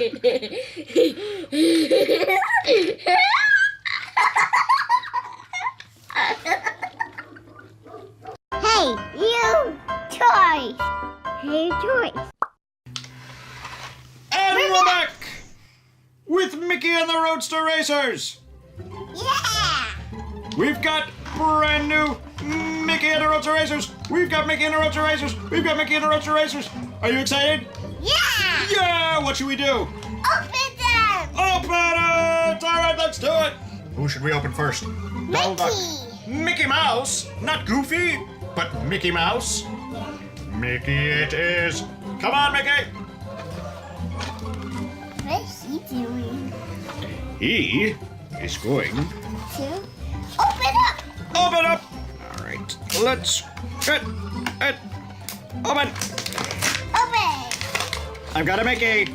Hey, you toys! Hey, toys! And we're back with Mickey and the Roadster Racers. Yeah! We've got brand new Mickey and the Roadster Racers. We've got Mickey and the Roadster Racers. We've got Mickey and the Roadster Racers. Are you excited? Yeah! Yeah! What should we do? Open them! Open it! All right, let's do it. Who should we open first? Donald Duck. Mickey Mouse, not Goofy, but Mickey Mouse. Mickey it is. Come on, Mickey. What is he doing? He is going To open up! open up. All right, let's open. Open! I've got a Mickey.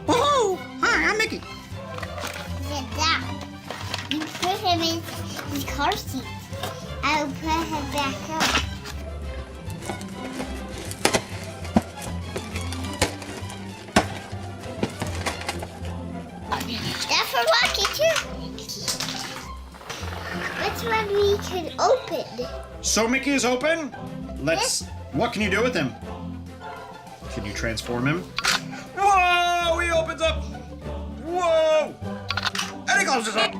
Oh, hi, I'm Mickey. Sit down. You put him in his car seat. I'll put him back up. That's for Rocky too. Which one we can open? So Mickey is open. Let's. What can you do with him? Can you transform him? Whoa! He opens up. Whoa! And he closes up.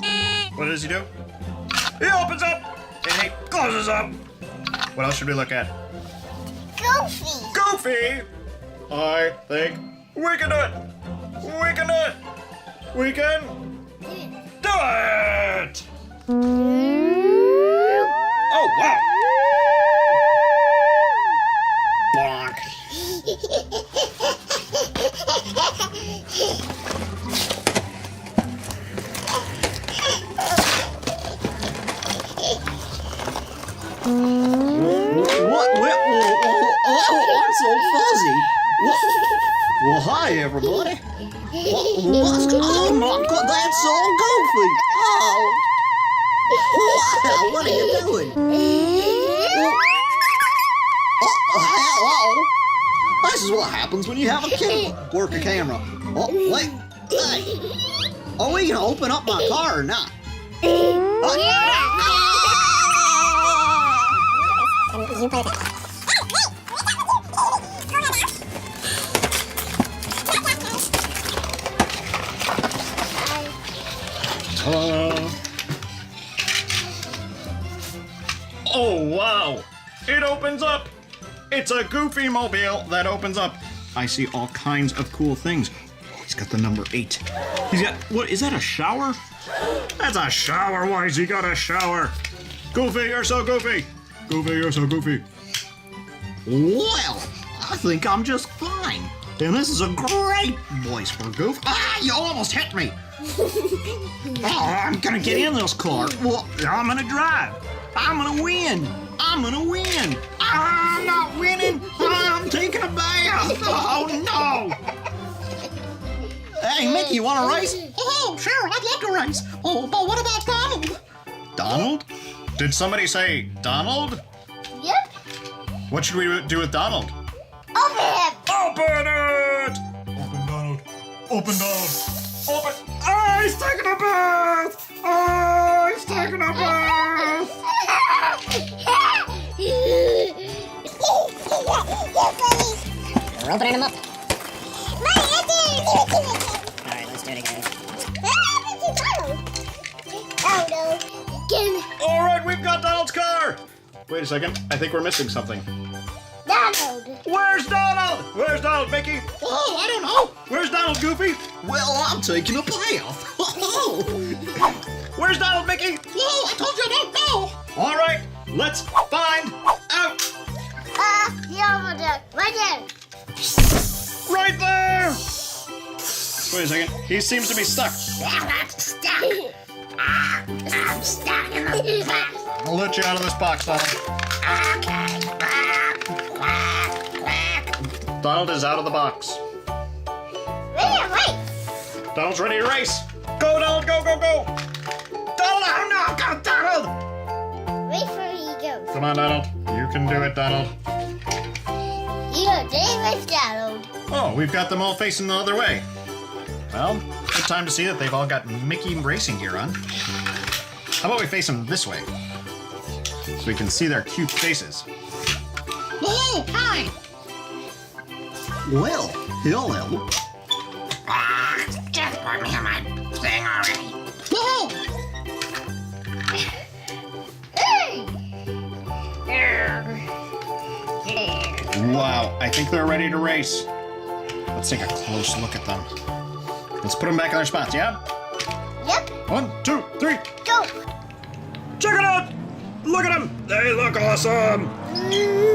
What does he do? He opens up and he closes up. What else should we look at? Goofy. Goofy. I think we can do it. We can do it. We can do it. Oh wow! Bonk. What? I'm so fuzzy. What? Well, hi, everybody. What's going on? Oh, my God, that's so goofy. Oh. Wow, what are you doing? Hello. This is what happens when you have a kid work a camera. Oh, wait. Hey. Are we going to open up my car or not? Oh wow! It opens up! It's a Goofy mobile that opens up. I see all kinds of cool things. He's got the number 8. He's got, what, is that a shower? That's a shower, why has he got a shower? Goofy, you're so goofy! Goofy, you're so goofy. Well, I think I'm just fine. And this is a great voice for Goof. Ah, you almost hit me. Oh, I'm gonna get in this car. Well, I'm gonna drive. I'm gonna win. I'm gonna win. I'm not winning. I'm taking a bath. Oh, no. Hey, Mickey, you want to race? Oh, sure, I'd love to race. Oh, but what about Donald? Donald? Did somebody say Donald? Yep. What should we do with Donald? Open him. Open it! Open Donald. Open Donald. Open. Oh, he's taking a bath! Oh, he's taking a bath! We're opening them up. Alright, let's do it again. Oh no. Again. Alright, we've got Donald's car! Wait a second, I think we're missing something. Donald. Where's Donald? Where's Donald, Mickey? Oh, I don't know. Where's Donald, Goofy? Well, I'm taking a bath. Oh, Where's Donald, Mickey? whoa, I told you I don't know. Alright, let's find out! Yeah, over there. Right there. Right there! Wait a second, he seems to be stuck. I'm stuck. I'm stuck in the bath. I'll let you out of this box, Donald. Okay. Donald is out of the box. Wait. Donald's ready to race. Go, Donald, go, go, go! Donald, oh no, go, Donald! Wait for he goes. Come on, Donald. You can do it, Donald. You know, David's Donald. Oh, we've got them all facing the other way. Well, good time to see that they've all got Mickey racing gear on. How about we face them this way? So we can see their cute faces. Oh, hi! Well, hello. Just put me on my thing already. Oh! Wow, I think they're ready to race. Let's take a close look at them. Let's put them back in their spots, yeah? Yep. 1, 2, 3. Go. Check it out! Look at them! They look awesome!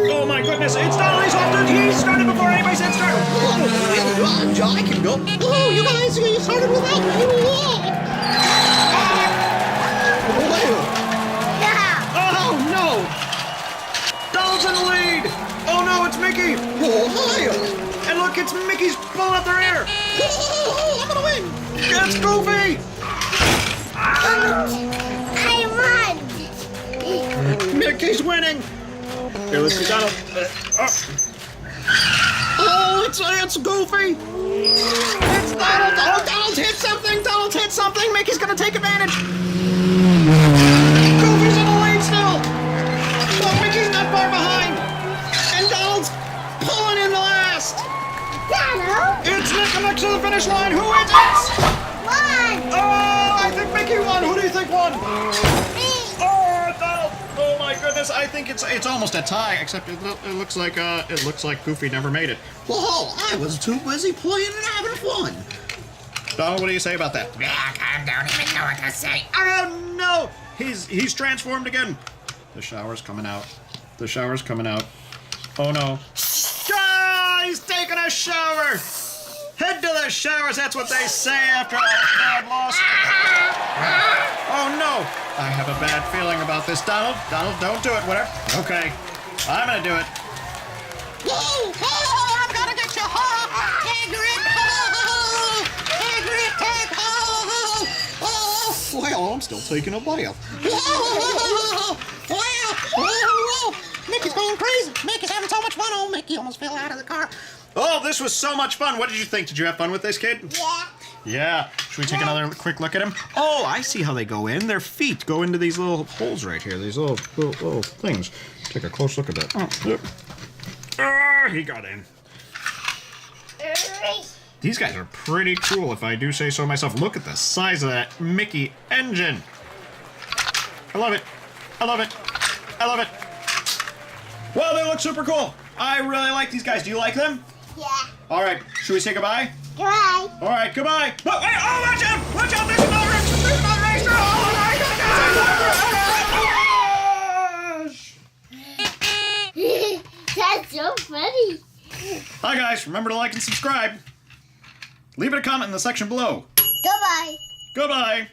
Oh my goodness, it's Donald! He started before anybody said start! Oh, John, I can go. Oh, you guys, you started without me. Yeah. Oh no! Donald's in the lead! Oh no, it's Mickey! Oh, hi. And look, it's Mickey's pulling up their hair! Oh, I'm gonna win. It's Goofy! I won. Mickey's winning! Here, let's see Donald. Oh, it's Goofy! It's Donald! Oh, Donald's hit something! Donald's hit something! Mickey's gonna take advantage! Goofy's in the lead still! Oh, Mickey's not far behind! And Donald's pulling in the last! Donald It's next to the finish line! Who is it? won. Oh, I think Mickey won! Who do you think won? Me. Oh, Donald! Oh my goodness! I think it's almost a tie, except it looks like Goofy never made it. Oh, I was too busy playing and having fun. Donald, what do you say about that? I don't even know what to say. Oh no! He's transformed again. The shower's coming out. The shower's coming out. Oh no! Ah, he's taking a shower. Head to the showers. That's what they say after a bad loss. Oh no! I have a bad feeling about this, Donald. Donald, don't do it. Whatever. Okay, I'm gonna do it. Oh, I'm gonna get you. Well, I'm still taking a bite. Mickey's going crazy. Mickey's having so much fun. Oh, Mickey almost fell out of the car. Oh, this was so much fun. What did you think? Did you have fun with this, kid? Yeah. Yeah. Should we take another quick look at him? Oh, I see how they go in. Their feet go into these little holes right here. These little things. Take a close look at that. Oh, yep. He got in. These guys are pretty cool, if I do say so myself. Look at the size of that Mickey engine. I love it. I love it. I love it. Well, they look super cool. I really like these guys. Do you like them? Yeah. All right. Should we say goodbye? Goodbye. All right. Goodbye. Oh, wait, oh, watch out! Watch out! There's another racer! There's another racer! Oh my goodness! That's so funny. Hi guys. Remember to like and subscribe. Leave it a comment in the section below. Goodbye. Goodbye.